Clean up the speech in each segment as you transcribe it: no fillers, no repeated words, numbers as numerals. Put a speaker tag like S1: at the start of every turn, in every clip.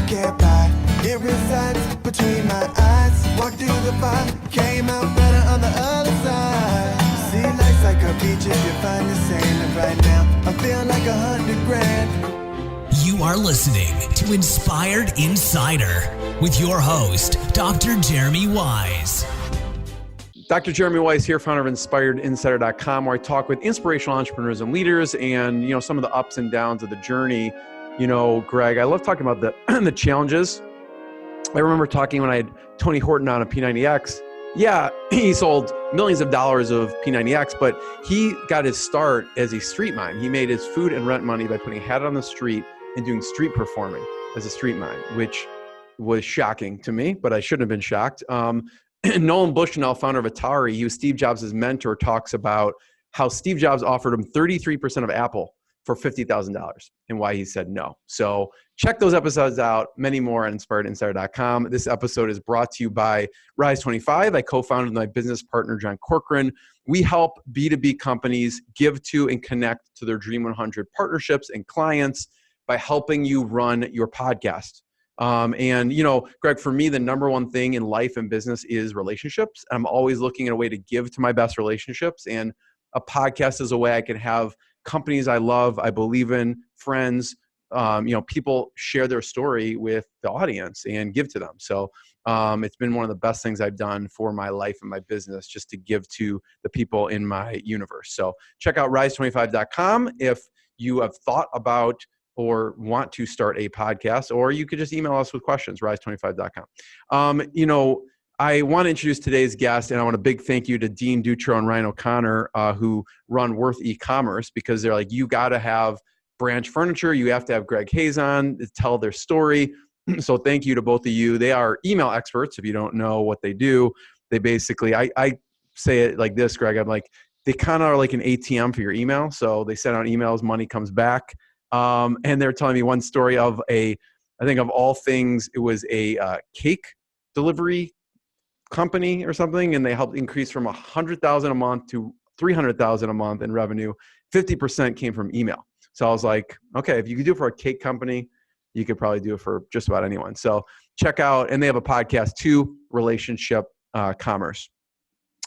S1: can't buy. It resides between my eyes. Walked through the fire, came out better on the other side. See, life's like a beach if you find the sand. Right now, I feel like 100 grand.
S2: You are listening to Inspired Insider with your host, Dr. Jeremy Wise.
S3: Dr. Jeremy Wise here, founder of InspiredInsider.com, where I talk with inspirational entrepreneurs and leaders and, some of the ups and downs of the journey. Greg, I love talking about the challenges. I remember talking when I had Tony Horton on a P90X. Yeah, he sold millions of dollars of P90X, but he got his start as a street mime. He made his food and rent money by putting a hat on the street and doing street performing as a street mime, which was shocking to me, but I shouldn't have been shocked. Nolan Bushnell, founder of Atari, he was Steve Jobs' mentor, talks about how Steve Jobs offered him 33% of Apple for $50,000 and why he said no. So check those episodes out, many more on InspiredInsider.com. This episode is brought to you by Rise 25. I co-founded with my business partner, John Corcoran. We help B2B companies give to and connect to their Dream 100 partnerships and clients by helping you run your podcast. Greg, for me, the number one thing in life and business is relationships. I'm always looking at a way to give to my best relationships. And a podcast is a way I can have companies I love, I believe in, friends, people share their story with the audience and give to them. So it's been one of the best things I've done for my life and my business, just to give to the people in my universe. So check out rise25.com if you have thought about or want to start a podcast, or you could just email us with questions, rise25.com. I want to introduce today's guest, and I want a big thank you to Dean Dutro and Ryan O'Connor, who run Worth e-commerce, because they're like, you got to have Branch Furniture. You have to have Greg Hayes on to tell their story. So thank you to both of you. They are email experts. If you don't know what they do, they basically, I say it like this, Greg, I'm like, they kind of are like an ATM for your email. So they send out emails, money comes back. And they're telling me one story of I think of all things, it was a cake delivery company or something, and they helped increase from $100,000 a month to $300,000 a month in revenue. 50% came from email. So I was like, okay, if you could do it for a cake company, you could probably do it for just about anyone. So check out, and they have a podcast too, Relationship Commerce.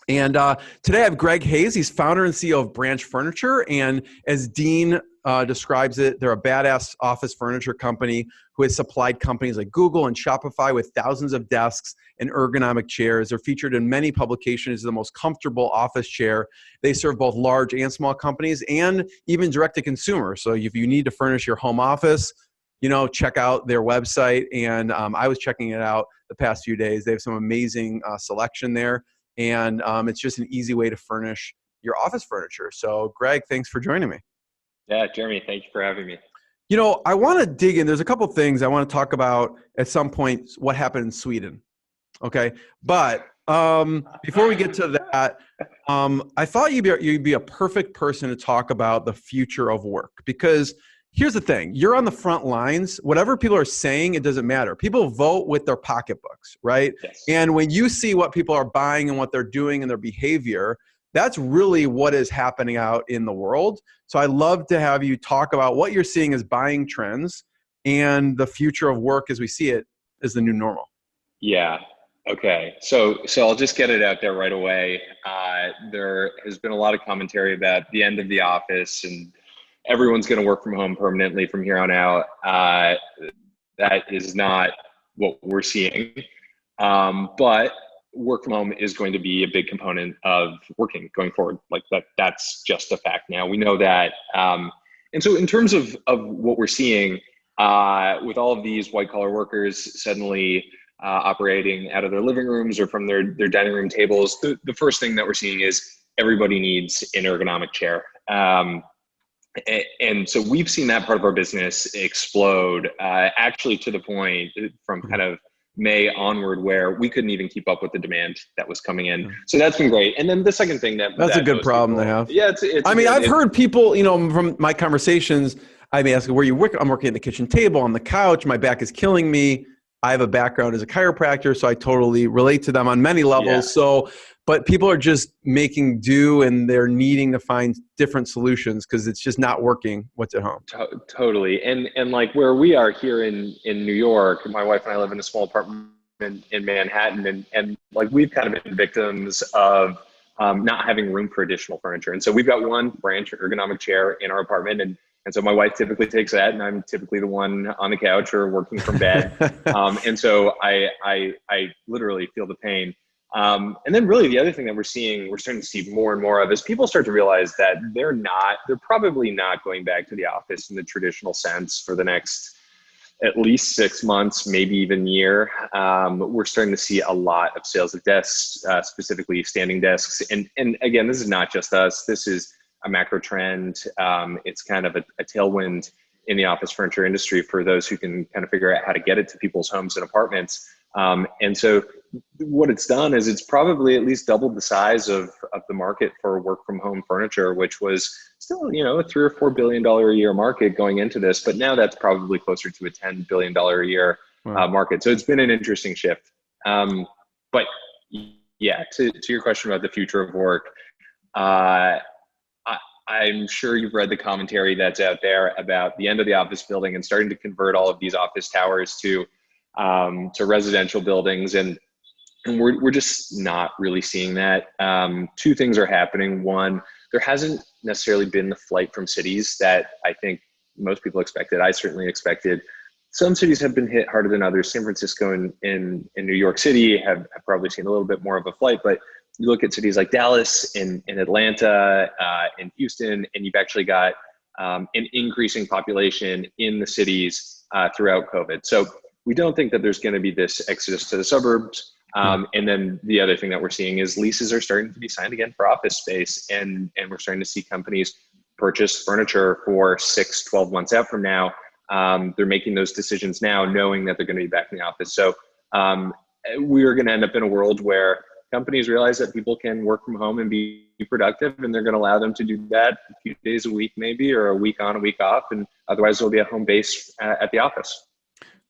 S3: And today I have Greg Hayes. He's founder and CEO of Branch Furniture. And as Dean describes it, they're a badass office furniture company who has supplied companies like Google and Shopify with thousands of desks and ergonomic chairs. They're featured in many publications as the most comfortable office chair. They serve both large and small companies and even direct to consumer. So if you need to furnish your home office, check out their website. And I was checking it out the past few days. They have some amazing selection there. And it's just an easy way to furnish your office furniture. So Greg, thanks for joining me.
S4: Yeah, Jeremy, thank you for having me.
S3: I want to dig in. There's a couple of things I want to talk about at some point, what happened in Sweden. Okay. But before we get to that, I thought you'd be a perfect person to talk about the future of work, because here's the thing. You're on the front lines. Whatever people are saying, it doesn't matter. People vote with their pocketbooks, right?
S4: Yes.
S3: And when you see what people are buying and what they're doing and their behavior, that's really what is happening out in the world. So I'd love to have you talk about what you're seeing as buying trends and the future of work as we see it as the new normal.
S4: Yeah. Okay. So I'll just get it out there right away. There has been a lot of commentary about the end of the office and everyone's going to work from home permanently from here on out. That is not what we're seeing. But work from home is going to be a big component of working going forward. Like that's just a fact now. We know that. And so in terms of what we're seeing, with all of these white collar workers suddenly operating out of their living rooms or from their dining room tables, the first thing that we're seeing is everybody needs an ergonomic chair. And so we've seen that part of our business explode, actually to the point from kind of May onward where we couldn't even keep up with the demand that was coming in. So that's been great. And then the second thing that's
S3: a good problem to have.
S4: Yeah,
S3: I've heard people, from my conversations, I may ask, where you work? I'm working at the kitchen table, on the couch, my back is killing me. I have a background as a chiropractor, so I totally relate to them on many levels.
S4: Yeah.
S3: So, but people are just making do and they're needing to find different solutions because it's just not working what's at home.
S4: Totally. And like where we are here in New York, my wife and I live in a small apartment in Manhattan, and like we've kind of been victims of not having room for additional furniture. And so we've got one branch ergonomic chair in our apartment, and so my wife typically takes that, and I'm typically the one on the couch or working from bed. And so I literally feel the pain. And then really the other thing that we're starting to see more and more of is people start to realize that they're probably not going back to the office in the traditional sense for the next at least 6 months, maybe even year. We're starting to see a lot of sales of desks, specifically standing desks. And again, this is not just us. This is a macro trend. It's kind of a tailwind in the office furniture industry for those who can kind of figure out how to get it to people's homes and apartments. And so what it's done is it's probably at least doubled the size of the market for work from home furniture, which was still, you know, a $3 or $4 billion a year market going into this, but now that's probably closer to a $10 billion a year market. So it's been an interesting shift. But yeah, to your question about the future of work, I'm sure you've read the commentary that's out there about the end of the office building and starting to convert all of these office towers to residential buildings. And we're just not really seeing that. Two things are happening. One, there hasn't necessarily been the flight from cities that I think most people expected. I certainly expected. Some cities have been hit harder than others. San Francisco and New York City have probably seen a little bit more of a flight, but you look at cities like Dallas and Atlanta and Houston, and you've actually got an increasing population in the cities throughout COVID. So we don't think that there's going to be this exodus to the suburbs. And then the other thing that we're seeing is leases are starting to be signed again for office space. And we're starting to see companies purchase furniture for 6-12 months out from now. They're making those decisions now, knowing that they're going to be back in the office. So we're going to end up in a world where companies realize that people can work from home and be productive, and they're going to allow them to do that a few days a week, maybe, or a week on, a week off. And otherwise there'll be a home base at the office.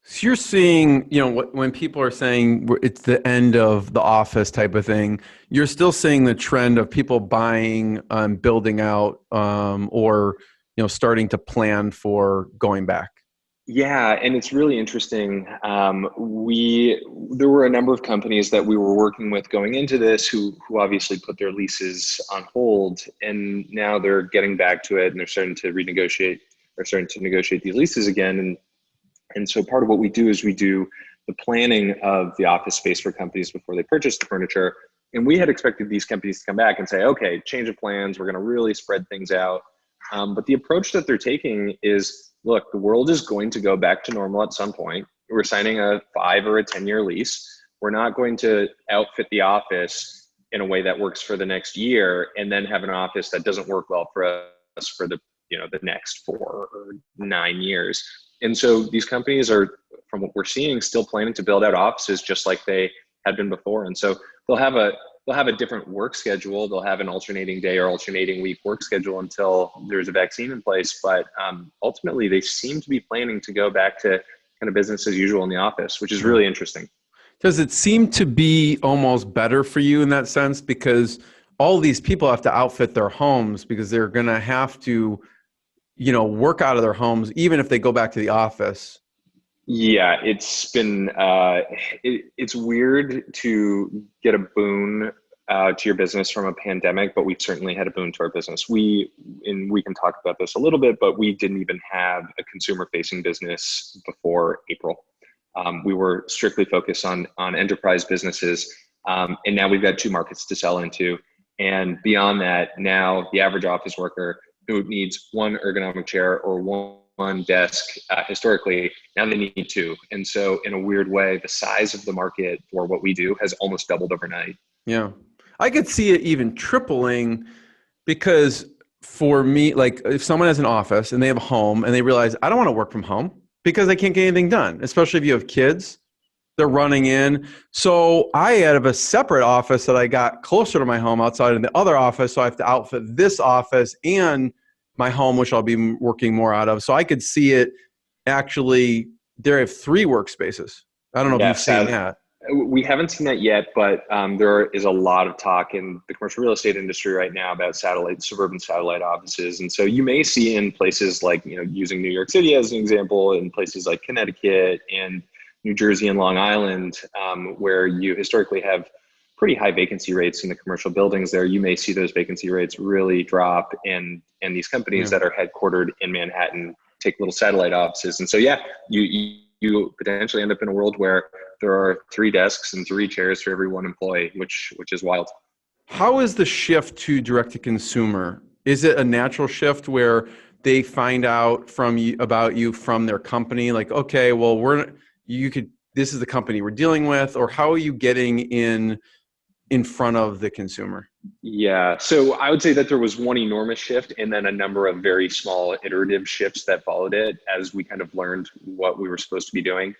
S3: So you're seeing, you know, when people are saying it's the end of the office type of thing, you're still seeing the trend of people buying, building out, or, you know, starting to plan for going back.
S4: Yeah, and it's really interesting. There were a number of companies that we were working with going into this who obviously put their leases on hold, and now they're getting back to it and they're starting to renegotiate. They're starting to negotiate these leases again. And so part of what we do is we do the planning of the office space for companies before they purchase the furniture. And we had expected these companies to come back and say, okay, change of plans, we're going to really spread things out. But the approach that they're taking is, look, the world is going to go back to normal at some point. We're signing a 5 or a 10-year lease. We're not going to outfit the office in a way that works for the next year and then have an office that doesn't work well for us for the next 4 or 9 years. And so these companies are, from what we're seeing, still planning to build out offices just like they had been before. And so they'll have a different work schedule. They'll have an alternating day or alternating week work schedule until there's a vaccine in place. But ultimately, they seem to be planning to go back to kind of business as usual in the office, which is really interesting.
S3: Does it seem to be almost better for you in that sense? Because all these people have to outfit their homes because they're going to have to, you know, work out of their homes, even if they go back to the office.
S4: Yeah, it's been, it's weird to get a boon to your business from a pandemic, but we've certainly had a boon to our business. We can talk about this a little bit, but we didn't even have a consumer facing business before April. We were strictly focused on enterprise businesses. And now we've got 2 markets to sell into. And beyond that, now the average office worker who needs 1 ergonomic chair or one desk, historically, now they need 2. And so in a weird way, the size of the market for what we do has almost doubled overnight.
S3: Yeah. I could see it even tripling because for me, like if someone has an office and they have a home and they realize I don't want to work from home because I can't get anything done, especially if you have kids, they're running in. So I have a separate office that I got closer to my home outside of the other office. So I have to outfit this office and my home, which I'll be working more out of. So I could see it actually, there I have 3 workspaces I don't know if
S4: Yeah,
S3: you've seen that.
S4: we haven't seen that yet, but there is a lot of talk in the commercial real estate industry right now about suburban satellite offices. And so you may see in places like, using New York City as an example, in places like Connecticut and New Jersey and Long Island, where you historically have pretty high vacancy rates in the commercial buildings there, you may see those vacancy rates really drop, and these companies that are headquartered in Manhattan take little satellite offices. And so, yeah, you potentially end up in a world where there are 3 desks and 3 chairs for every 1 employee, which is wild.
S3: How is the shift to direct to consumer? Is it a natural shift where they find out about you from their company? Like, okay, well, this is the company we're dealing with, or how are you getting in front of the consumer?
S4: Yeah, so I would say that there was one enormous shift and then a number of very small iterative shifts that followed it as we kind of learned what we were supposed to be doing.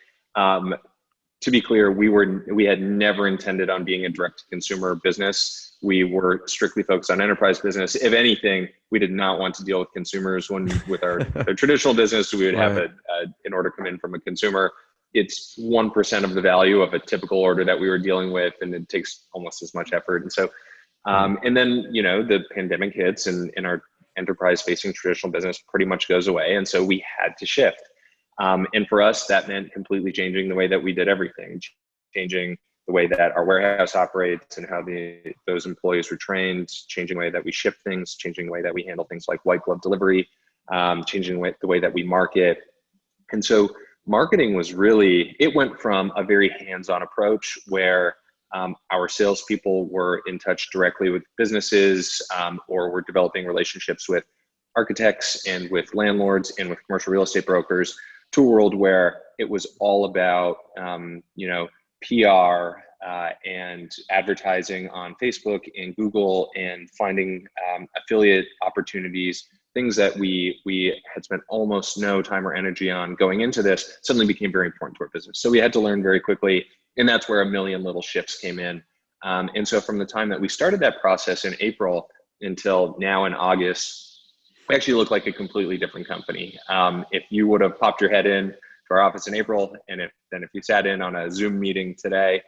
S4: To be clear, we had never intended on being a direct-to-consumer business. We were strictly focused on enterprise business. If anything, we did not want to deal with consumers. With our traditional business, we would have an order come in from a consumer. It's 1% of the value of a typical order that we were dealing with, and it takes almost as much effort. And so, and then, the pandemic hits and our enterprise-facing traditional business pretty much goes away. And so we had to shift. And for us, that meant completely changing the way that we did everything, changing the way that our warehouse operates and how those employees were trained, changing the way that we ship things, changing the way that we handle things like white glove delivery, changing the way that we market. And so marketing it went from a very hands-on approach where our salespeople were in touch directly with businesses, or were developing relationships with architects and with landlords and with commercial real estate brokers, to a world where it was all about, PR and advertising on Facebook and Google and finding affiliate opportunities, things that we had spent almost no time or energy on going into this suddenly became very important to our business. So we had to learn very quickly, and that's where a million little shifts came in. And so from the time that we started that process in April until now in August, we actually look like a completely different company. If you would have popped your head in to our office in April, and if you sat in on a Zoom meeting today,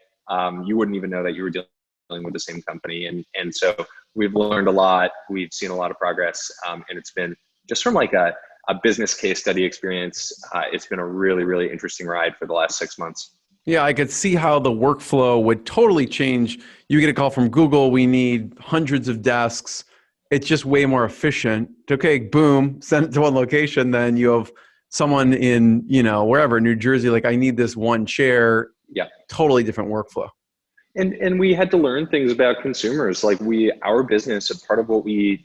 S4: you wouldn't even know that you were dealing with the same company. And so we've learned a lot. We've seen a lot of progress, and it's been just from like a business case study experience. It's been a really, really interesting ride for the last 6 months.
S3: Yeah, I could see how the workflow would totally change. You get a call from Google, we need hundreds of desks. It's just way more efficient. Okay, boom, send it to one location. Then you have someone in, wherever, New Jersey, like, I need this one chair.
S4: Yeah.
S3: Totally different workflow.
S4: And we had to learn things about consumers. Like our business, a part of what we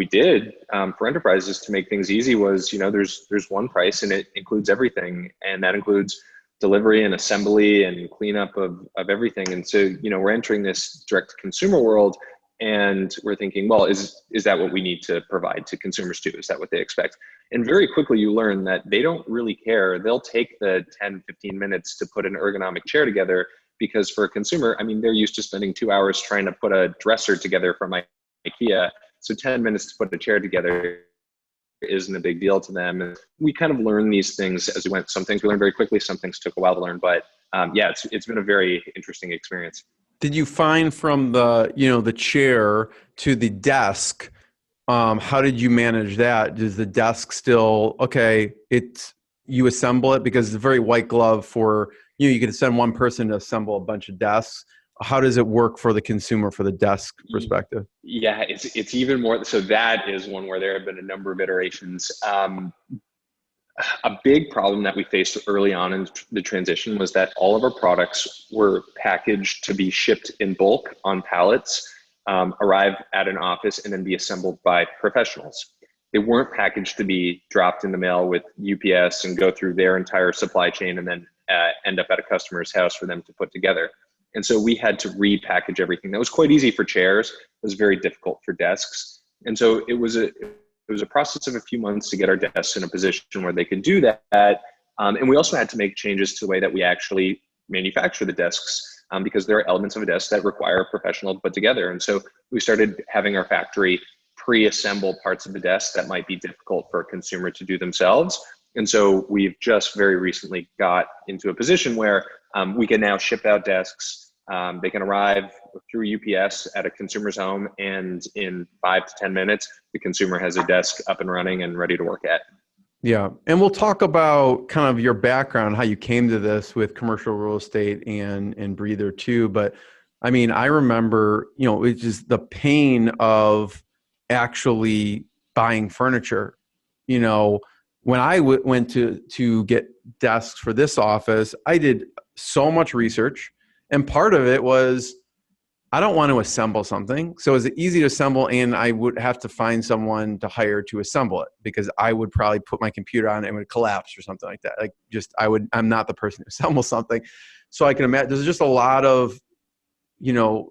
S4: did for enterprises to make things easy was, there's one price and it includes everything. And that includes delivery and assembly and cleanup of everything. And so, we're entering this direct to consumer world, and we're thinking, well, is that what we need to provide to consumers too? Is that what they expect? And very quickly you learn that they don't really care. They'll take the 10, 15 minutes to put an ergonomic chair together, because for a consumer, they're used to spending 2 hours trying to put a dresser together from IKEA. So 10 minutes to put a chair together isn't a big deal to them. And we kind of learned these things as we went. Some things we learned very quickly, some things took a while to learn, but it's been a very interesting experience.
S3: Did you find from the chair to the desk, how did you manage that? Does the desk still, you assemble it because it's a very white glove for, you could send one person to assemble a bunch of desks. How does it work for the consumer, for the desk perspective?
S4: Yeah, it's even more. So that is one where there have been a number of iterations. A big problem that we faced early on in the transition was that all of our products were packaged to be shipped in bulk on pallets, arrive at an office, and then be assembled by professionals. They weren't packaged to be dropped in the mail with UPS and go through their entire supply chain and then end up at a customer's house for them to put together. And so we had to repackage everything. That was quite easy for chairs. It was very difficult for desks. And so it was a process of a few months to get our desks in a position where they could do that. And we also had to make changes to the way that we actually manufacture the desks, because there are elements of a desk that require a professional to put together. And so we started having our factory pre-assemble parts of the desk that might be difficult for a consumer to do themselves. And so we've just very recently got into a position where we can now ship out desks. They can arrive through UPS at a consumer's home, and in 5 to 10 minutes, the consumer has a desk up and running and ready to work at.
S3: Yeah. And we'll talk about kind of your background, how you came to this with commercial real estate and Breather too. But I mean, I remember, it's just the pain of actually buying furniture. When I went to get desks for this office, I did so much research. And part of it was, I don't want to assemble something. So is it easy to assemble? And I would have to find someone to hire to assemble it, because I would probably put my computer on and it would collapse or something like that. I'm not the person to assemble something. So I can imagine there's just a lot of, a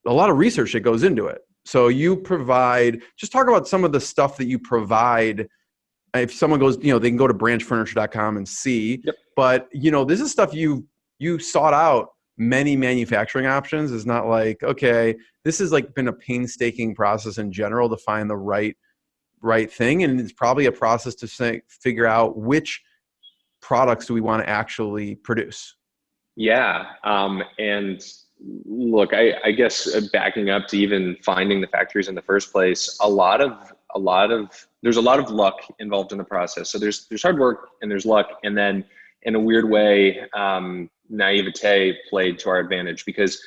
S3: lot of research that goes into it. So you provide, just talk about some of the stuff that you provide. If someone goes, they can go to branchfurniture.com and see,
S4: Yep.
S3: But this is stuff you sought out many manufacturing options. It's not like, okay, this has been a painstaking process in general to find the right thing. And it's probably a process to figure out which products do we want to actually produce.
S4: Yeah. And look, I guess backing up to even finding the factories in the first place, there's a lot of luck involved in the process. So there's hard work and there's luck. And then in a weird way, naivete played to our advantage, because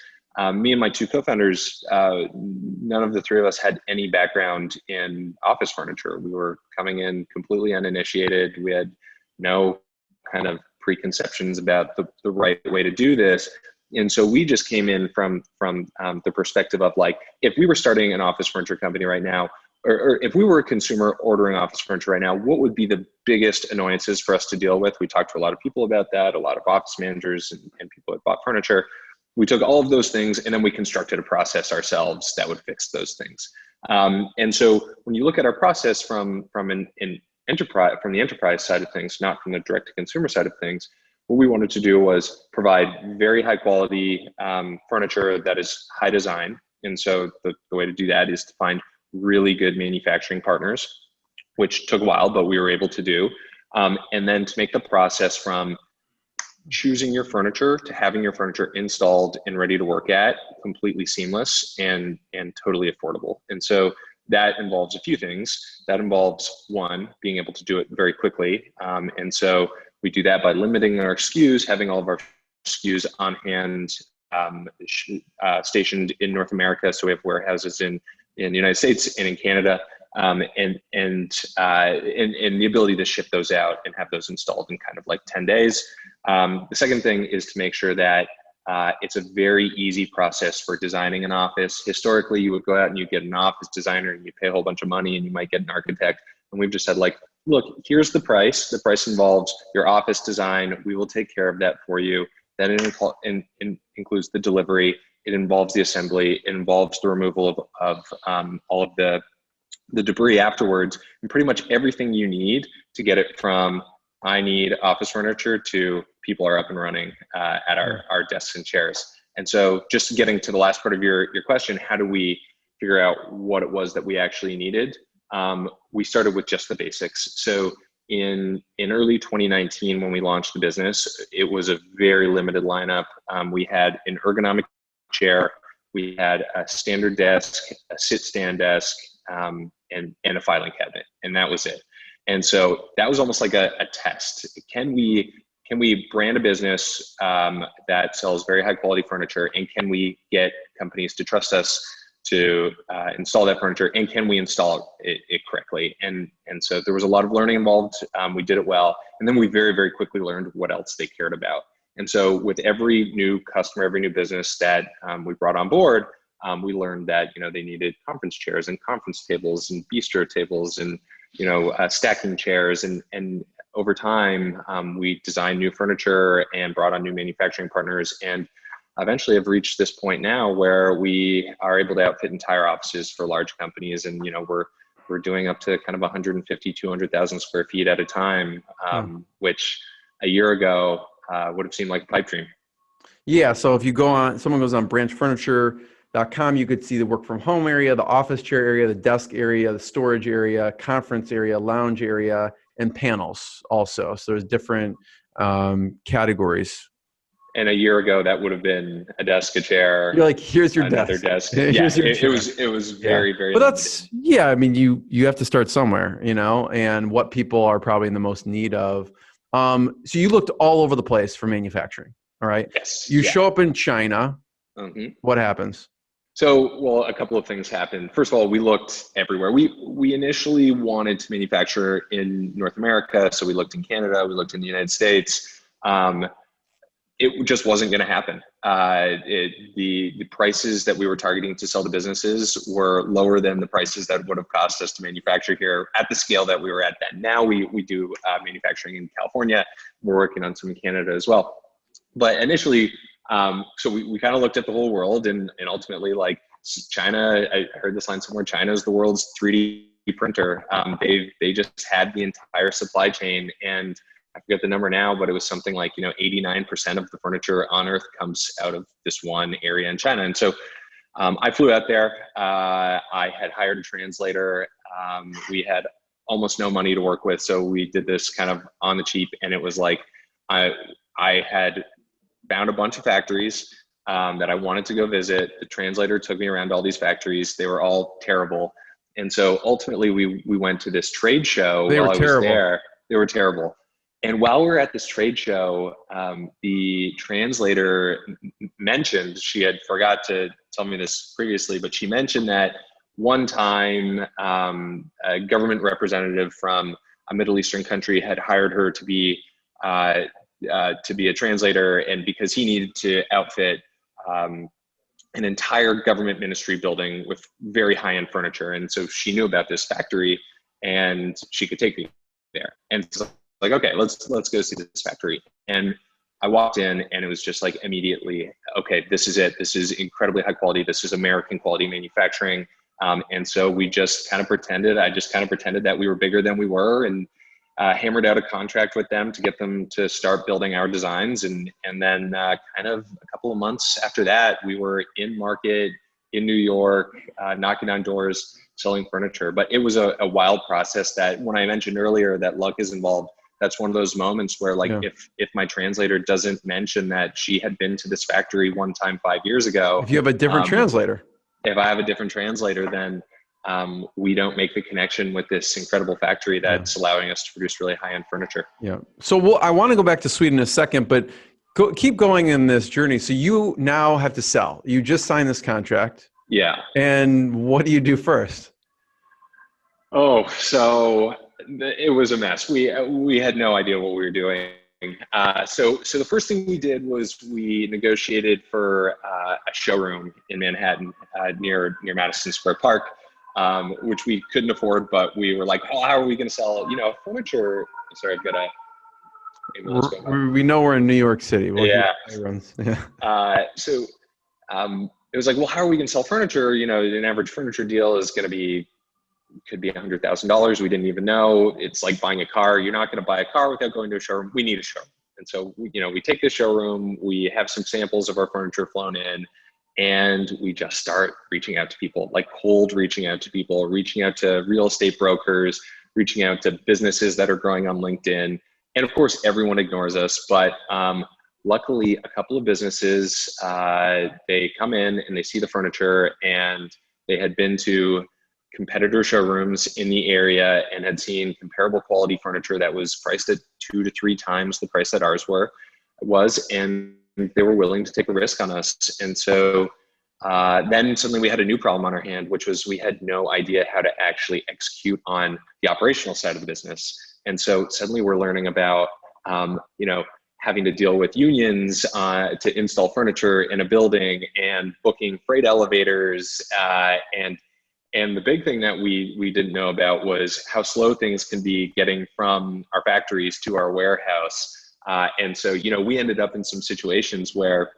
S4: me and my two co-founders, none of the three of us had any background in office furniture. We were coming in completely uninitiated. We had no kind of preconceptions about the right way to do this. And so we just came in from the perspective of if we were starting an office furniture company right now, or if we were a consumer ordering office furniture right now, what would be the biggest annoyances for us to deal with? We talked to a lot of people about that, a lot of office managers and people that bought furniture. We took all of those things and then we constructed a process ourselves that would fix those things. And so when you look at our process from the enterprise side of things, not from the direct to consumer side of things, what we wanted to do was provide very high quality furniture that is high design. And so the way to do that is to find really good manufacturing partners, which took a while, but we were able to do. And then to make the process from choosing your furniture to having your furniture installed and ready to work at completely seamless and totally affordable. And so that involves a few things. That involves, one, being able to do it very quickly. And so we do that by limiting our SKUs, having all of our SKUs on hand, stationed in North America. So we have warehouses in the United States and in Canada, and the ability to ship those out and have those installed in kind of 10 days. The second thing is to make sure that it's a very easy process for designing an office. Historically, you would go out and you get an office designer and you pay a whole bunch of money and you might get an architect. And we've just said look, here's the price. The price involves your office design. We will take care of that for you. That includes the delivery. It involves the assembly. It involves the removal of all of the debris afterwards, and pretty much everything you need to get it from I need office furniture to people are up and running at our desks and chairs. And so just getting to the last part of your question, how do we figure out what it was that we actually needed? We started with just the basics. So in early 2019, when we launched the business, it was a very limited lineup. We had an ergonomic chair, we had a standard desk, a sit-stand desk, and a filing cabinet, and that was it. And so that was almost like a test. Can we brand a business that sells very high quality furniture, and can we get companies to trust us to install that furniture, and can we install it correctly? And so there was a lot of learning involved. We did it well, and then we very, very quickly learned what else they cared about. And so with every new customer, every new business that we brought on board, we learned that they needed conference chairs and conference tables and bistro tables and stacking chairs. And over time, we designed new furniture and brought on new manufacturing partners, and eventually have reached this point now where we are able to outfit entire offices for large companies. And we're doing up to kind of 150, 200,000 square feet at a time, which a year ago would have seemed like a pipe dream. Yeah.
S3: So if someone goes on branchfurniture.com, you could see the work from home area, the office chair area, the desk area, the storage area, conference area, lounge area, and panels also. So there's different categories.
S4: And a year ago, that would have been a desk, a chair.
S3: You're like, here's your
S4: another
S3: desk.
S4: Yeah,
S3: Here's your chair.
S4: it was very, very
S3: But
S4: limited.
S3: that's, I mean, you have to start somewhere, and what people are probably in the most need of. So you looked all over the place for manufacturing. All right.
S4: Yes.
S3: You show up in China.
S4: Mm-hmm.
S3: What happens?
S4: So, well, a couple of things happened. First of all, we looked everywhere. We initially wanted to manufacture in North America. So we looked in Canada, we looked in the United States. It just wasn't going to happen. The prices that we were targeting to sell to businesses were lower than the prices that would have cost us to manufacture here at the scale that we were at then. Now we do manufacturing in California. We're working on some in Canada as well. But initially, so we kind of looked at the whole world, and ultimately, like China, I heard this line somewhere, China is the world's 3D printer. They just had the entire supply chain, and I forget the number now, but it was something like, 89% of the furniture on earth comes out of this one area in China. And so I flew out there. I had hired a translator. We had almost no money to work with. So we did this kind of on the cheap. And it was like, I had found a bunch of factories that I wanted to go visit. The translator took me around all these factories. They were all terrible. And so ultimately we went to this trade show.
S3: They were terrible.
S4: They were terrible. And while we were at this trade show, the translator mentioned, she had forgot to tell me this previously, but she mentioned that one time a government representative from a Middle Eastern country had hired her to be a translator, and because he needed to outfit an entire government ministry building with very high-end furniture. And so she knew about this factory and she could take me there. And so like, okay, let's go see this factory. And I walked in and it was just like immediately, okay, this is it. This is incredibly high quality. This is American quality manufacturing. And so I just kind of pretended that we were bigger than we were, and hammered out a contract with them to get them to start building our designs. And then kind of a couple of months after that, we were in market in New York, knocking on doors, selling furniture. But it was a wild process that, when I mentioned earlier that luck is involved, that's one of those moments where, like, if my translator doesn't mention that she had been to this factory one time 5 years ago.
S3: If you have a different translator.
S4: If I have a different translator, then we don't make the connection with this incredible factory that's allowing us to produce really high-end furniture.
S3: Yeah. So I want to go back to Sweden in a second, but keep going in this journey. So you now have to sell. You just signed this contract.
S4: Yeah.
S3: And what do you do first?
S4: Oh, so it was a mess. We had no idea what we were doing. So the first thing we did was we negotiated for a showroom in Manhattan near Madison Square Park, which we couldn't afford, but we were like, oh, how are we going to sell, furniture? Sorry, I've got a.
S3: We know we're in New York City.
S4: So it was like, well, how are we going to sell furniture? An average furniture deal is going to be, could be $100,000. We didn't even know. It's like buying a car. You're not going to buy a car without going to a showroom. We need a showroom. And so, we take the showroom, we have some samples of our furniture flown in, and we just start reaching out to people, like cold reaching out to people, reaching out to real estate brokers, reaching out to businesses that are growing on LinkedIn. And of course, everyone ignores us. But luckily, a couple of businesses, they come in and they see the furniture, and they had been to competitor showrooms in the area and had seen comparable quality furniture that was priced at 2 to 3 times the price that ours was, and they were willing to take a risk on us. And so then suddenly we had a new problem on our hand, which was we had no idea how to actually execute on the operational side of the business. And so suddenly we're learning about, having to deal with unions to install furniture in a building, and booking freight elevators, and the big thing that we didn't know about was how slow things can be getting from our factories to our warehouse. And so, we ended up in some situations where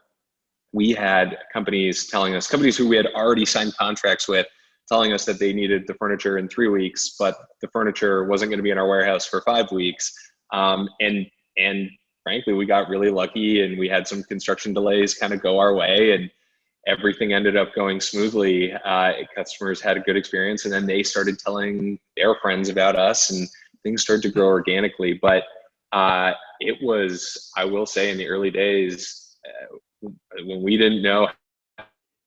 S4: we had companies who we had already signed contracts with, telling us that they needed the furniture in 3 weeks, but the furniture wasn't going to be in our warehouse for 5 weeks. And frankly, we got really lucky, and we had some construction delays kind of go our way, and everything ended up going smoothly. Customers had a good experience, and then they started telling their friends about us, and things started to grow organically. But it was, I will say, in the early days, when we didn't know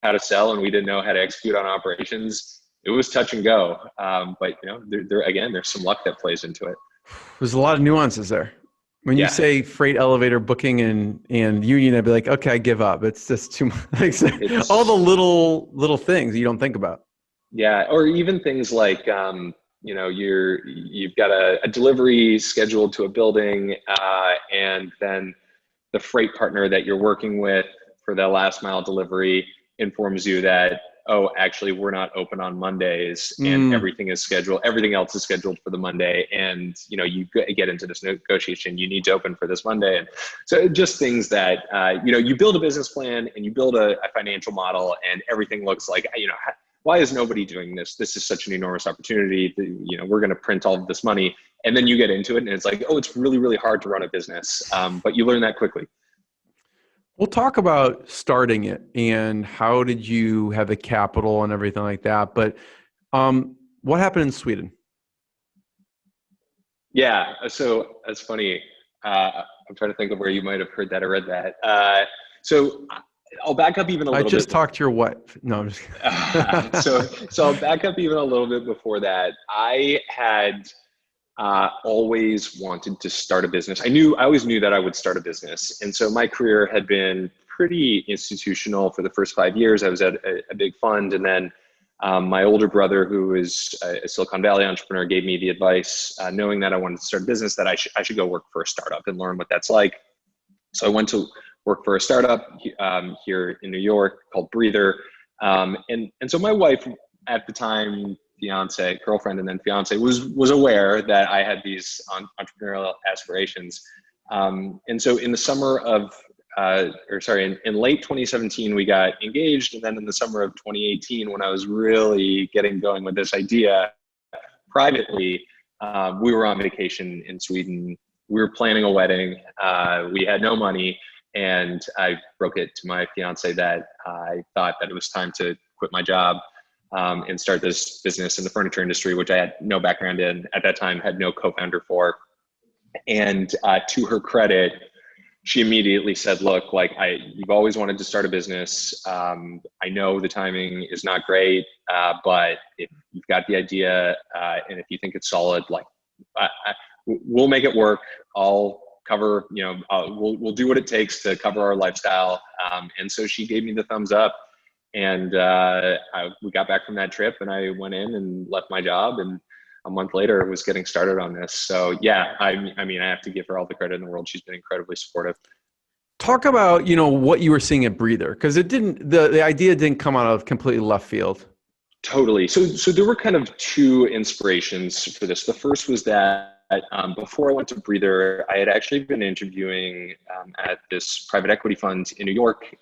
S4: how to sell and we didn't know how to execute on operations, it was touch and go. But there's some luck that plays into it.
S3: There's a lot of nuances there. When you
S4: Yeah.
S3: say freight elevator booking and union, I'd be like, okay, I give up. It's just too much. Like, all the little things you don't think about.
S4: Yeah, or even things like you've got a delivery scheduled to a building, and then the freight partner that you're working with for the last mile delivery informs you that, oh, actually, we're not open on Mondays, and everything else is scheduled for the Monday. And, you get into this negotiation, you need to open for this Monday. And so just things that, you build a business plan and you build a financial model, and everything looks like, why is nobody doing this? This is such an enormous opportunity. We're going to print all of this money. And then you get into it and it's like, oh, it's really, really hard to run a business. But you learn that quickly.
S3: We'll talk about starting it and how did you have the capital and everything like that. But what happened in Sweden?
S4: Yeah, so that's funny. I'm trying to think of where you might have heard that or read that. So I'll back up even a little bit.
S3: I just talked to your wife. No, I'm just kidding.
S4: So I'll back up even a little bit before that. I had always wanted to start a business. I always knew that I would start a business. And so my career had been pretty institutional for the first 5 years. I was at a big fund. And then my older brother, who is a Silicon Valley entrepreneur, gave me the advice, knowing that I wanted to start a business, that I should go work for a startup and learn what that's like. So I went to work for a startup here in New York called Breather. And so my wife at the time, girlfriend and then fiance, was aware that I had these entrepreneurial aspirations. And so in the summer of, in late 2017, we got engaged. And then in the summer of 2018, when I was really getting going with this idea privately, we were on vacation in Sweden. We were planning a wedding. We had no money. And I broke it to my fiance that I thought that it was time to quit my job and start this business in the furniture industry, which I had no background in at that time, had no co-founder for. And to her credit, she immediately said, look, you've always wanted to start a business. I know the timing is not great, but if you've got the idea and if you think it's solid, we'll make it work. I'll cover, we'll do what it takes to cover our lifestyle. And so she gave me the thumbs up, and we got back from that trip and I went in and left my job, and a month later was getting started on this. So yeah, I have to give her all the credit in the world. She's been incredibly supportive.
S3: Talk about, what you were seeing at Breather, because the idea didn't come out of completely left field.
S4: Totally. So there were kind of two inspirations for this. The first was that before I went to Breather, I had actually been interviewing at this private equity fund in New York,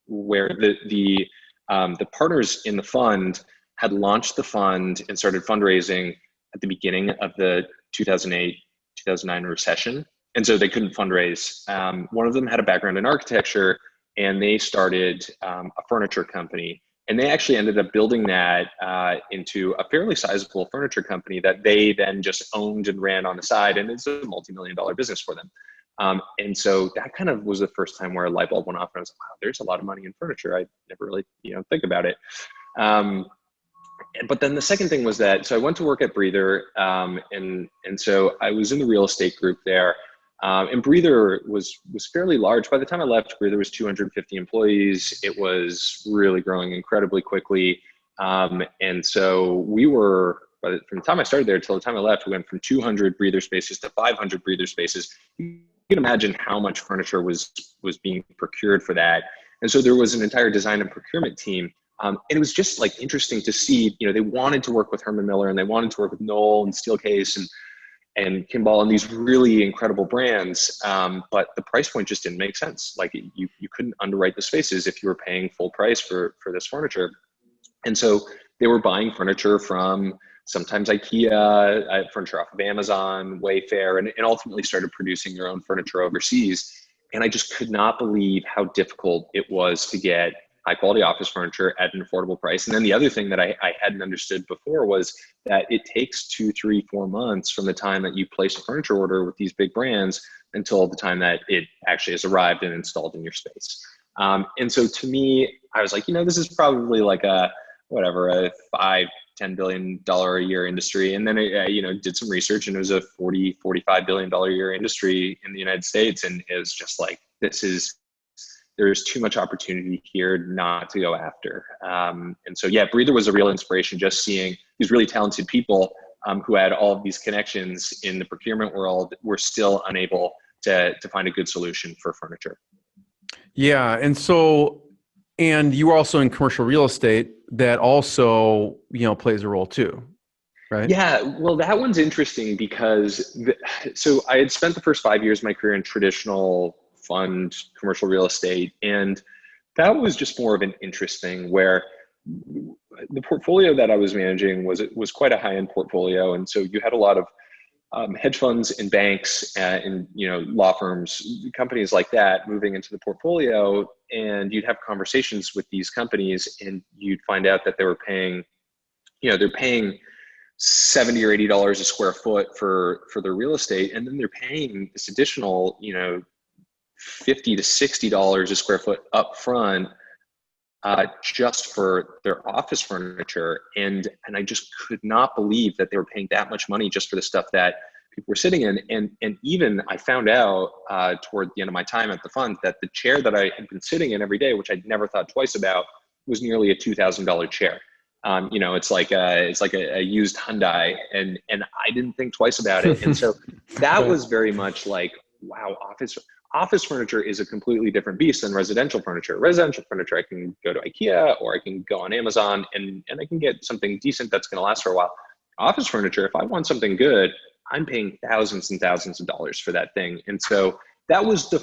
S4: where the partners in the fund had launched the fund and started fundraising at the beginning of the 2008, 2009 recession. And so they couldn't fundraise. One of them had a background in architecture, and they started a furniture company. And they actually ended up building that into a fairly sizable furniture company that they then just owned and ran on the side. And it's a multi-million-dollar business for them. And so that kind of was the first time where a light bulb went off. And I was like, wow, there's a lot of money in furniture. I never really, think about it. But then the second thing was that, so I went to work at Breather, and so I was in the real estate group there. And Breather was fairly large. By the time I left, Breather was 250 employees. It was really growing incredibly quickly. And so we were, from the time I started there till the time I left, we went from 200 Breather spaces to 500 Breather spaces. You can imagine how much furniture was being procured for that. And so there was an entire design and procurement team. And it was just interesting to see, they wanted to work with Herman Miller, and they wanted to work with Knoll and Steelcase and Kimball and these really incredible brands. But the price point just didn't make sense. You couldn't underwrite the spaces if you were paying full price for this furniture. And so they were buying furniture from sometimes IKEA, furniture off of Amazon, Wayfair, and ultimately started producing their own furniture overseas. And I just could not believe how difficult it was to get high quality office furniture at an affordable price. And then the other thing that I hadn't understood before was that it takes 2, 3, 4 months from the time that you place a furniture order with these big brands until the time that it actually has arrived and installed in your space. And so to me, I was like, this is probably like a $5-10 billion a year industry. And then I did some research, and it was a $40-45 billion a year industry in the United States. And it was just like, there's too much opportunity here not to go after. And so, Breather was a real inspiration, just seeing these really talented people who had all of these connections in the procurement world were still unable to find a good solution for furniture.
S3: Yeah. And you were also in commercial real estate that also, plays a role too, right?
S4: Yeah. Well, that one's interesting because, so I had spent the first 5 years of my career in traditional fund commercial real estate. And that was just more of an interest thing, where the portfolio that I was managing was quite a high-end portfolio. And so you had a lot of hedge funds and banks and law firms, companies like that moving into the portfolio, and you'd have conversations with these companies, and you'd find out that they were paying, they're paying $70 or $80 a square foot for their real estate, and then they're paying this additional, $50 to $60 a square foot up front just for their office furniture. And I just could not believe that they were paying that much money just for the stuff that people were sitting in. And even I found out toward the end of my time at the fund that the chair that I had been sitting in every day, which I'd never thought twice about, was nearly a $2,000 chair. It's like a used Hyundai, and I didn't think twice about it. And so that was very much like, wow, office furniture is a completely different beast than residential furniture. Residential furniture, I can go to IKEA or I can go on Amazon and I can get something decent that's going to last for a while. Office furniture, if I want something good, I'm paying thousands and thousands of dollars for that thing. And so that was the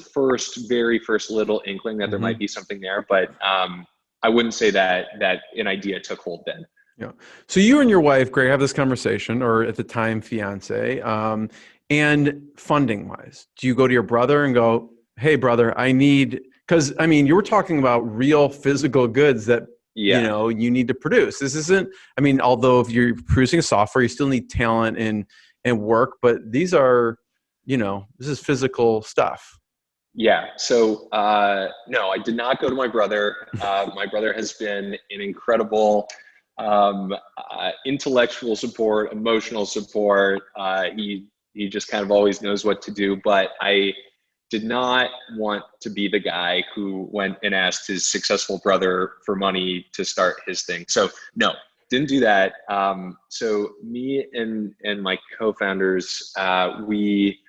S4: very first little inkling that there might be something there. But I wouldn't say that an idea took hold then.
S3: Yeah. So you and your wife, Greg, have this conversation, or at the time, fiance. And funding wise, do you go to your brother and go, hey, brother, because you were talking about real physical goods that, you need to produce. This isn't, although if you're producing a software, you still need talent and work, but these are, this is physical stuff.
S4: Yeah. So, no, I did not go to my brother. My brother has been an incredible intellectual support, emotional support. He just kind of always knows what to do, but I did not want to be the guy who went and asked his successful brother for money to start his thing. So no, didn't do that. So me and my co-founders, we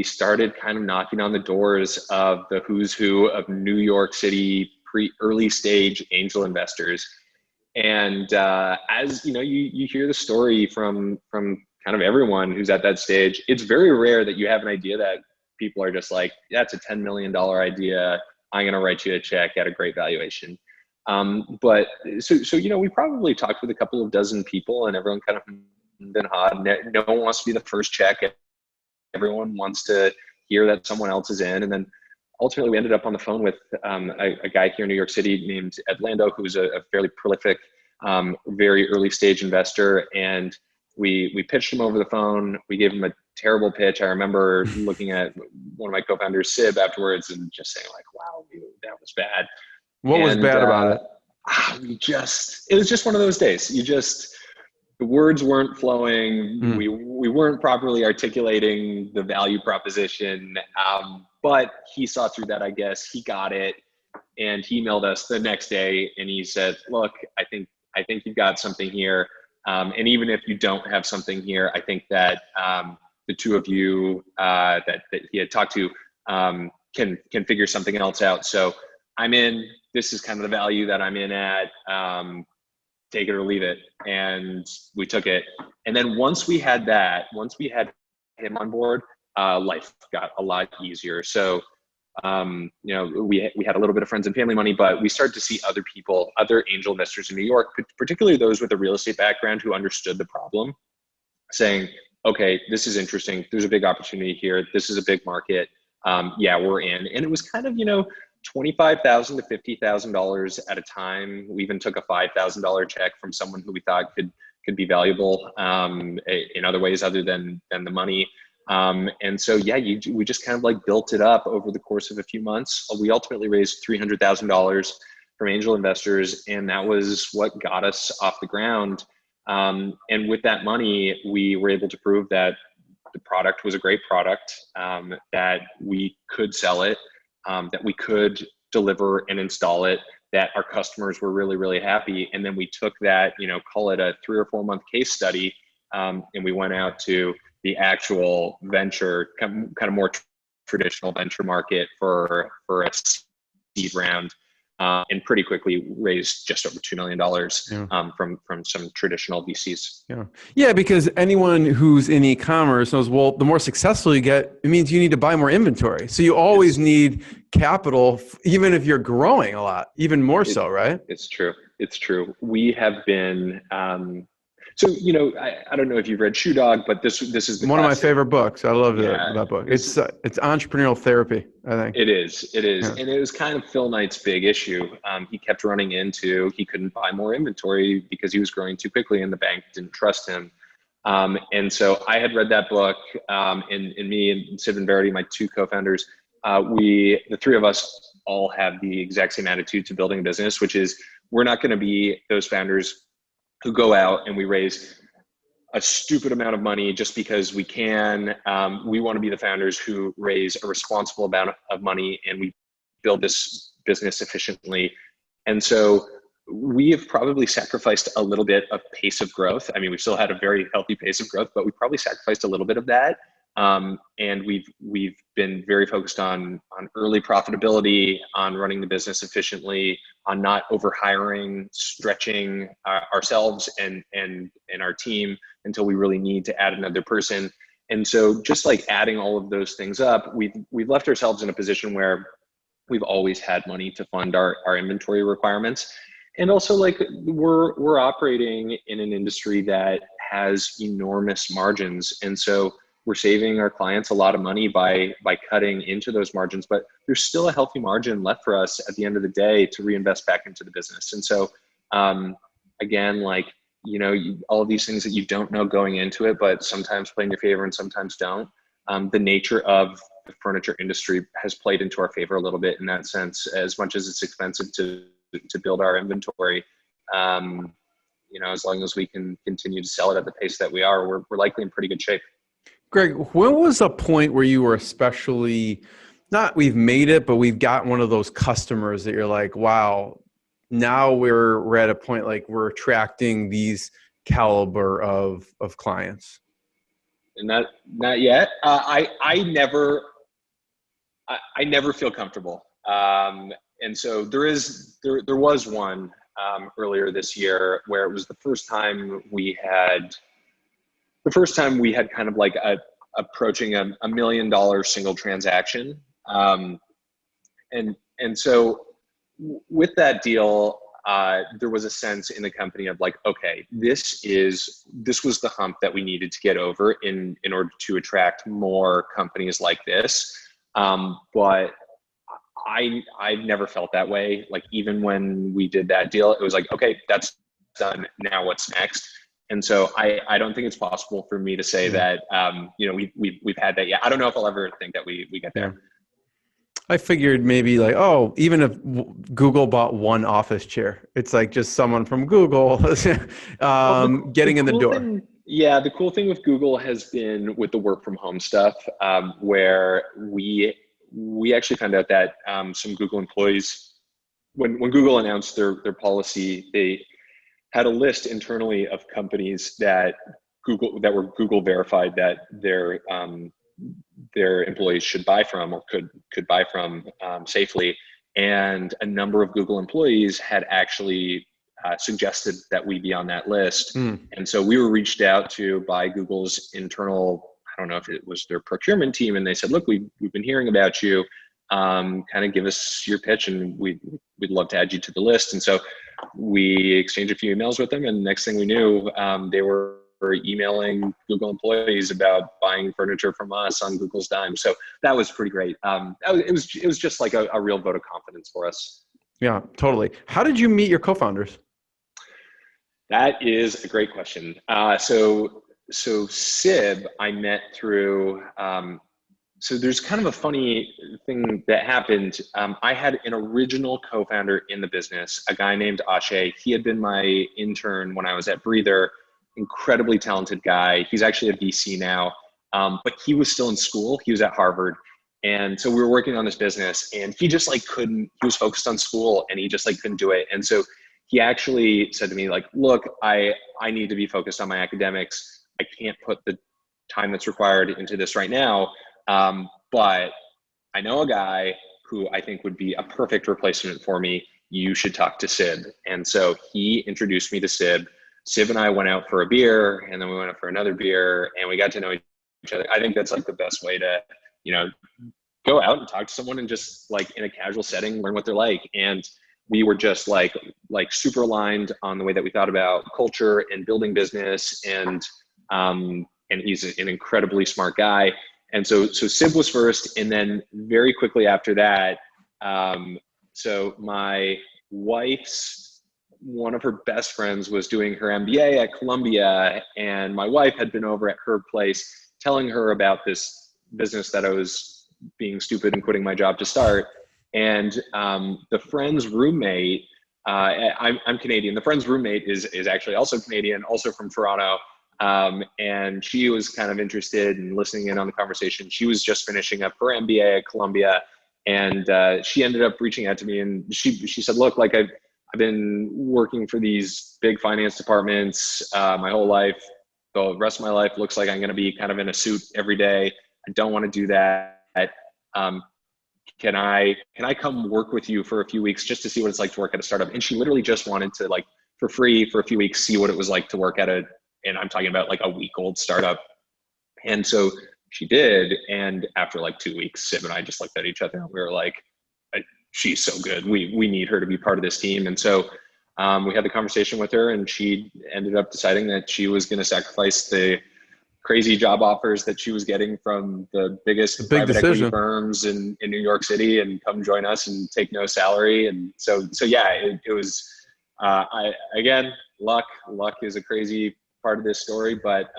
S4: started kind of knocking on the doors of the who's who of New York City early stage angel investors. And as you hear the story from kind of everyone who's at that stage, it's very rare that you have an idea that people are just like, that's a $10 million idea. I'm going to write you a check at a great valuation. But we probably talked with a couple of dozen people, and everyone kind of been hot. No one wants to be the first check. Everyone wants to hear that someone else is in. And then ultimately we ended up on the phone with a guy here in New York City named Ed Lando, who's a fairly prolific, very early stage investor. And we pitched him over the phone. We gave him a terrible pitch. I remember looking at one of my co-founders, Sib, afterwards and just saying like, wow, that was bad.
S3: What was bad about it?
S4: It was just one of those days. The words weren't flowing. We weren't properly articulating the value proposition. But he saw through that, I guess. He got it. And he emailed us the next day and he said, look, I think you've got something here. And even if you don't have something here, I think that the two of you that he had talked to can figure something else out. So I'm in. This is kind of the value that I'm in at. Take it or leave it. And we took it. And then once we had him on board, life got a lot easier. So we had a little bit of friends and family money, but we started to see other people, other angel investors in New York, particularly those with a real estate background who understood the problem, saying, okay, this is interesting. There's a big opportunity here. This is a big market. We're in. And it was kind of, $25,000 to $50,000 at a time. We even took a $5,000 check from someone who we thought could be valuable in other ways other than the money. And so, yeah, we just kind of like built it up over the course of a few months. We ultimately raised $300,000 from angel investors, and that was what got us off the ground. And with that money, we were able to prove that the product was a great product, that we could sell it, that we could deliver and install it, that our customers were really, really happy. And then we took that, call it a 3 or 4 month case study, and we went out to the actual venture, kind of more traditional venture market for a seed round, and pretty quickly raised just over $2 million from some traditional VCs.
S3: Yeah, because anyone who's in e-commerce knows, well, the more successful you get, it means you need to buy more inventory. So you always need capital, even if you're growing a lot, even more so, right?
S4: It's true. It's true. We have been, so, I don't know if you've read Shoe Dog, but this is
S3: one of my favorite books. I love that book. It's entrepreneurial therapy, I think.
S4: It is.
S3: Yeah.
S4: And it was kind of Phil Knight's big issue. He kept running into, he couldn't buy more inventory because he was growing too quickly and the bank didn't trust him. And so I had read that book, and me and Sid and Verity, my two co-founders, the three of us all have the exact same attitude to building a business, which is we're not going to be those founders who go out and we raise a stupid amount of money just because we can. We want to be the founders who raise a responsible amount of money and we build this business efficiently. And so we have probably sacrificed a little bit of pace of growth. I mean, we've still had a very healthy pace of growth, but we probably sacrificed a little bit of that. And we've been very focused on early profitability, on running the business efficiently, on not over hiring, stretching ourselves and our team until we really need to add another person. And so just like adding all of those things up, we've left ourselves in a position where we've always had money to fund our inventory requirements. And also like we're operating in an industry that has enormous margins. And so we're saving our clients a lot of money by cutting into those margins, but there's still a healthy margin left for us at the end of the day to reinvest back into the business. And so, again, like, all of these things that you don't know going into it, but sometimes play in your favor and sometimes don't. The nature of the furniture industry has played into our favor a little bit in that sense. As much as it's expensive to build our inventory, as long as we can continue to sell it at the pace that we are, we're likely in pretty good shape.
S3: Greg, when was a point where you were especially, not we've made it, but we've got one of those customers that you're like, wow, now we're at a point like we're attracting these caliber of clients?
S4: And not yet. I never feel comfortable. And so there was one earlier this year where it was the first time we had kind of like approaching $1 million single transaction. And so with that deal, there was a sense in the company of like, okay, this was the hump that we needed to get over in order to attract more companies like this. But I've never felt that way. Like even when we did that deal, it was like, okay, that's done. Now what's next? And so I don't think it's possible for me to say that, we've had that yet. I don't know if I'll ever think that we get there.
S3: I figured maybe like, oh, even if Google bought one office chair, it's like just someone from Google getting in the door.
S4: The cool thing with Google has been with the work from home stuff, where we actually found out that some Google employees, when Google announced their policy, they had a list internally of companies that were Google verified that their employees should buy from or could buy from safely. And a number of Google employees had actually suggested that we be on that list. And so we were reached out to by Google's internal, I don't know if it was their procurement team, and they said, look, we've been hearing about you. Kind of give us your pitch and we'd love to add you to the list. And so we exchanged a few emails with them, and next thing we knew, they were emailing Google employees about buying furniture from us on Google's dime. So that was pretty great. It was just like a real vote of confidence for us.
S3: Yeah, totally. How did you meet your co-founders?
S4: That is a great question. So Sib, I met through, so there's kind of a funny thing that happened. I had an original co-founder in the business, a guy named Ashe. He had been my intern when I was at Breather, incredibly talented guy. He's actually at VC now, but he was still in school. He was at Harvard. And so we were working on this business and he just like couldn't, he was focused on school and he just like couldn't do it. And so he actually said to me like, look, I need to be focused on my academics. I can't put the time that's required into this right now. But I know a guy who I think would be a perfect replacement for me. You should talk to Sib. And so he introduced me to Sib. Sib and I went out for a beer and then we went out for another beer and we got to know each other. I think that's like the best way to, go out and talk to someone and just like in a casual setting, learn what they're like. And we were just like super aligned on the way that we thought about culture and building business. And he's an incredibly smart guy. And so Sib was first. And then very quickly after that, so my wife's, one of her best friends was doing her MBA at Columbia. And my wife had been over at her place telling her about this business that I was being stupid and quitting my job to start. And the friend's roommate, I'm Canadian. The friend's roommate is actually also Canadian, also from Toronto. And she was kind of interested in listening in on the conversation. She was just finishing up her MBA at Columbia. And she ended up reaching out to me and she said, look, like I've been working for these big finance departments my whole life. The rest of my life looks like I'm going to be kind of in a suit every day. I don't want to do that. Can I come work with you for a few weeks just to see what it's like to work at a startup? And she literally just wanted to like for free for a few weeks, see what it was like to work at and I'm talking about like a week-old startup. And so she did. And after like 2 weeks, Sib and I just looked at each other and we were like, she's so good. We need her to be part of this team. And so we had the conversation with her and she ended up deciding that she was going to sacrifice the crazy job offers that she was getting from the biggest private equity firms in New York City and come join us and take no salary. And so yeah, it was, again, luck is a crazy part of this story, but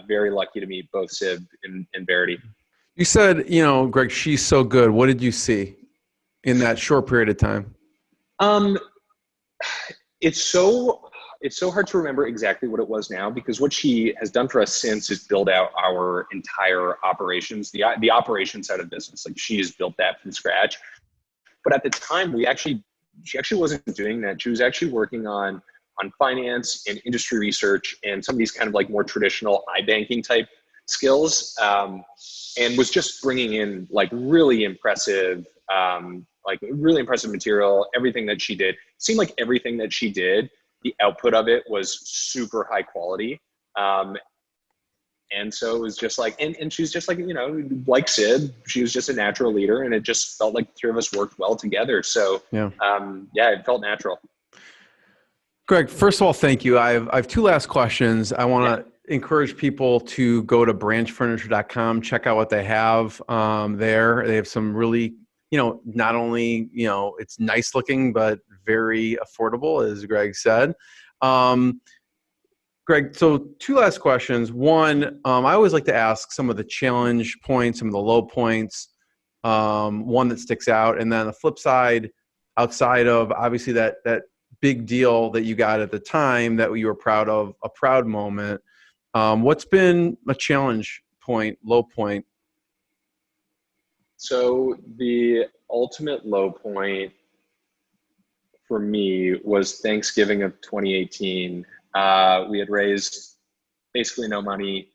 S4: very lucky to meet both Sib and Verity.
S3: You said, Greg, she's so good. What did you see in that short period of time? It's so hard to remember exactly what it was now because what she has done for us since is build out our entire operations, the operation side of business. Like she has built that from scratch. But at the time, she actually wasn't doing that. She was actually working on finance and industry research and some of these kind of like more traditional iBanking type skills, and was just bringing in like really impressive material. Everything that she did seemed like everything that she did, the output of it was super high quality. And so it was just like, and she was just like, like Sid, she was just a natural leader and it just felt like the three of us worked well together. So yeah, it felt natural. Greg, first of all, thank you. I have two last questions. I want to encourage people to go to branchfurniture.com, check out what they have there. They have some really, not only, it's nice looking, but very affordable, as Greg said. Greg, so two last questions. One, I always like to ask some of the challenge points, some of the low points, one that sticks out. And then the flip side, outside of obviously that big deal that you got at the time that you were proud of, a proud moment, what's been a challenge point, low point?
S4: So the ultimate low point for me was Thanksgiving of 2018. We had raised basically no money.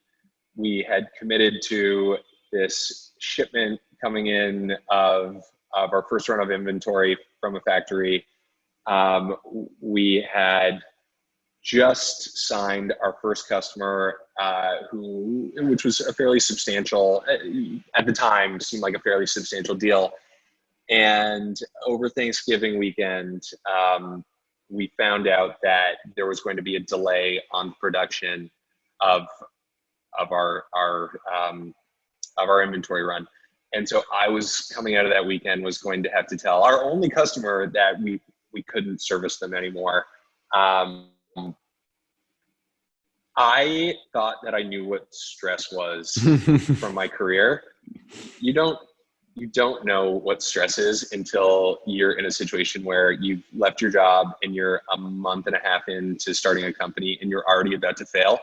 S4: We had committed to this shipment coming in of our first run of inventory from a factory. We had just signed our first customer, which was a fairly substantial, at the time, seemed like a fairly substantial deal. And over Thanksgiving weekend, we found out that there was going to be a delay on production. of our inventory run. And so I was coming out of that weekend was going to have to tell our only customer that we couldn't service them anymore. I thought that I knew what stress was from my career. You don't know what stress is until you're in a situation where you've left your job and you're a month and a half into starting a company and you're already about to fail.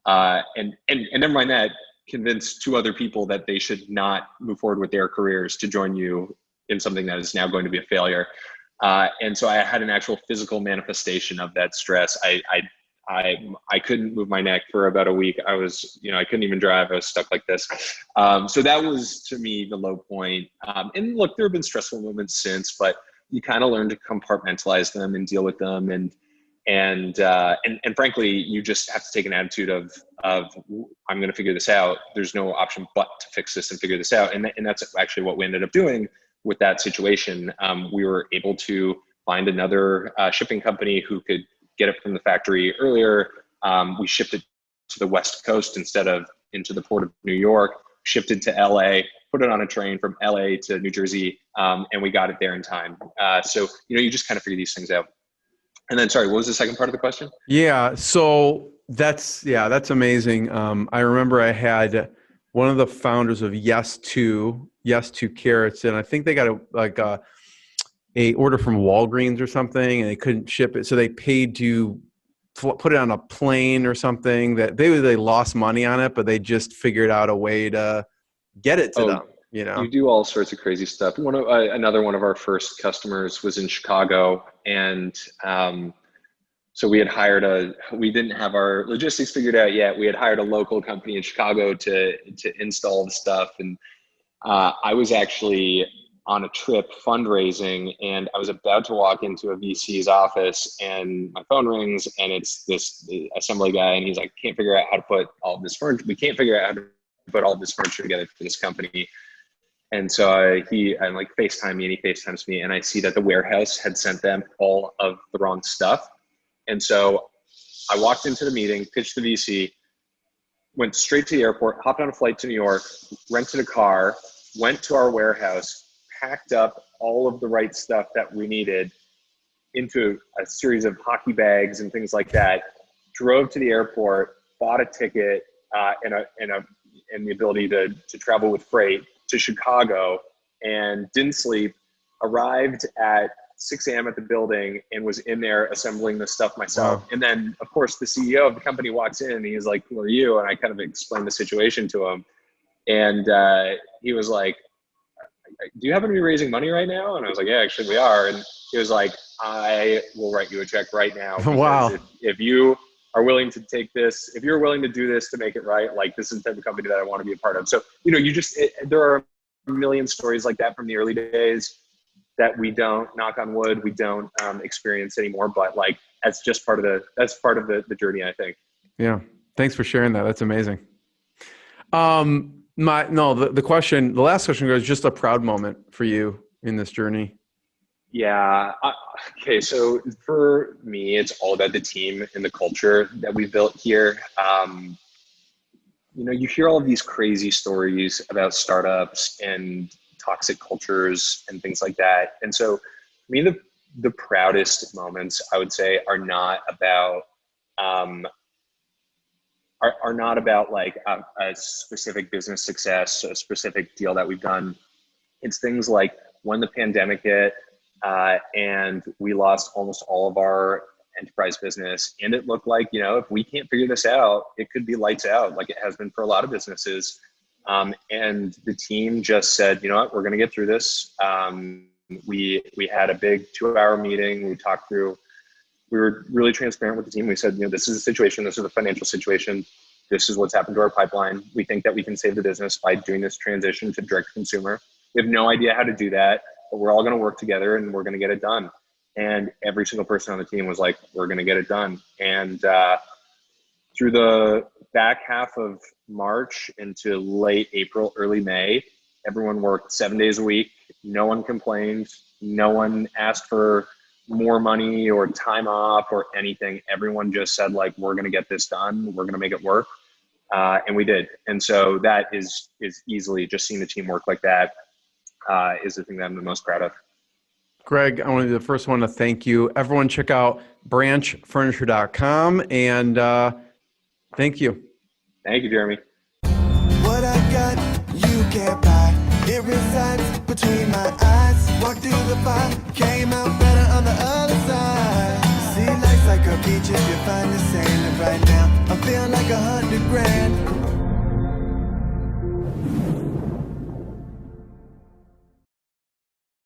S4: And never mind that, convince two other people that they should not move forward with their careers to join you in something that is now going to be a failure. And so I had an actual physical manifestation of that stress. I couldn't move my neck for about a week. I couldn't even drive. I was stuck like this. So that was, to me, the low point. And look, there have been stressful moments since, but you kind of learn to compartmentalize them and deal with them. And frankly, you just have to take an attitude of I'm going to figure this out. There's no option but to fix this and figure this out. And that's actually what we ended up doing with that situation. We were able to find another shipping company who could get it from the factory earlier. We shipped it to the West Coast instead of into the port of New York, shipped it to LA, put it on a train from LA to New Jersey, and we got it there in time. So, you just kind of figure these things out. And then, sorry, what was the second part of the question?
S3: Yeah. So that's amazing. I remember I had one of the founders of Yes to Carrots, and I think they got a order from Walgreens or something, and they couldn't ship it. So they paid to put it on a plane or something. That they lost money on it, but they just figured out a way to get it to them. You
S4: do all sorts of crazy stuff. Another one of our first customers was in Chicago, and so we didn't have our logistics figured out yet. We had hired a local company in Chicago to install the stuff, and I was actually on a trip fundraising, and I was about to walk into a VC's office, and my phone rings, and it's this assembly guy, and he's like, "Can't figure out how to put all of this furniture. We can't figure out how to put all of this furniture together for this company." And so I'm like, FaceTime me, and he FaceTimes me, and I see that the warehouse had sent them all of the wrong stuff. And so I walked into the meeting, pitched the VC, went straight to the airport, hopped on a flight to New York, rented a car, went to our warehouse, packed up all of the right stuff that we needed into a series of hockey bags and things like that, drove to the airport, bought a ticket and the ability to travel with freight to Chicago, and didn't sleep, arrived at 6 a.m. at the building and was in there assembling the stuff myself. Wow. And then, of course, the CEO of the company walks in and he's like, "Who are you?" And I kind of explained the situation to him. And he was like, "Do you happen to be raising money right now?" And I was like, "Yeah, actually we are." And he was like, "I will write you a check right now.
S3: Wow.
S4: If you are willing to take this, if you're willing to do this to make it right, like, this is the type of company that I want to be a part of." So, there are a million stories like that from the early days that we don't, knock on wood, we don't experience anymore. But like, that's part of the journey, I think.
S3: Yeah. Thanks for sharing that. That's amazing. The last question goes, just a proud moment for you in this journey.
S4: Yeah. Okay. So for me, it's all about the team and the culture that we built here. You hear all of these crazy stories about startups and toxic cultures and things like that. And so for me, the proudest moments, I would say, are not about like a specific business success, a specific deal that we've done. It's things like when the pandemic hit and we lost almost all of our enterprise business, and it looked like, if we can't figure this out, it could be lights out, like it has been for a lot of businesses. And the team just said, "You know what, we're going to get through this." We had a big 2-hour meeting. We talked through. We were really transparent with the team. We said, "This is the situation. This is the financial situation. This is what's happened to our pipeline. We think that we can save the business by doing this transition to direct consumer. We have no idea how to do that, but we're all going to work together and we're going to get it done." And every single person on the team was like, "We're going to get it done." And through the back half of March into late April, early May, everyone worked 7 days a week. No one complained. No one asked for more money or time off or anything. Everyone just said, like, we're going to get this done. We're going to make it work. And we did. And so that is easily, just seeing the team work like that is the thing that I'm the most proud of.
S3: Greg, I want to be the first one to thank you. Everyone check out branchfurniture.com, and thank you.
S4: Thank you, Jeremy.
S1: What I got, you can't buy. It resides between my eyes. Walked through the fire, came out better on the other side. See, life's like a beach if you find the sailing right now. I'm feeling like a honey.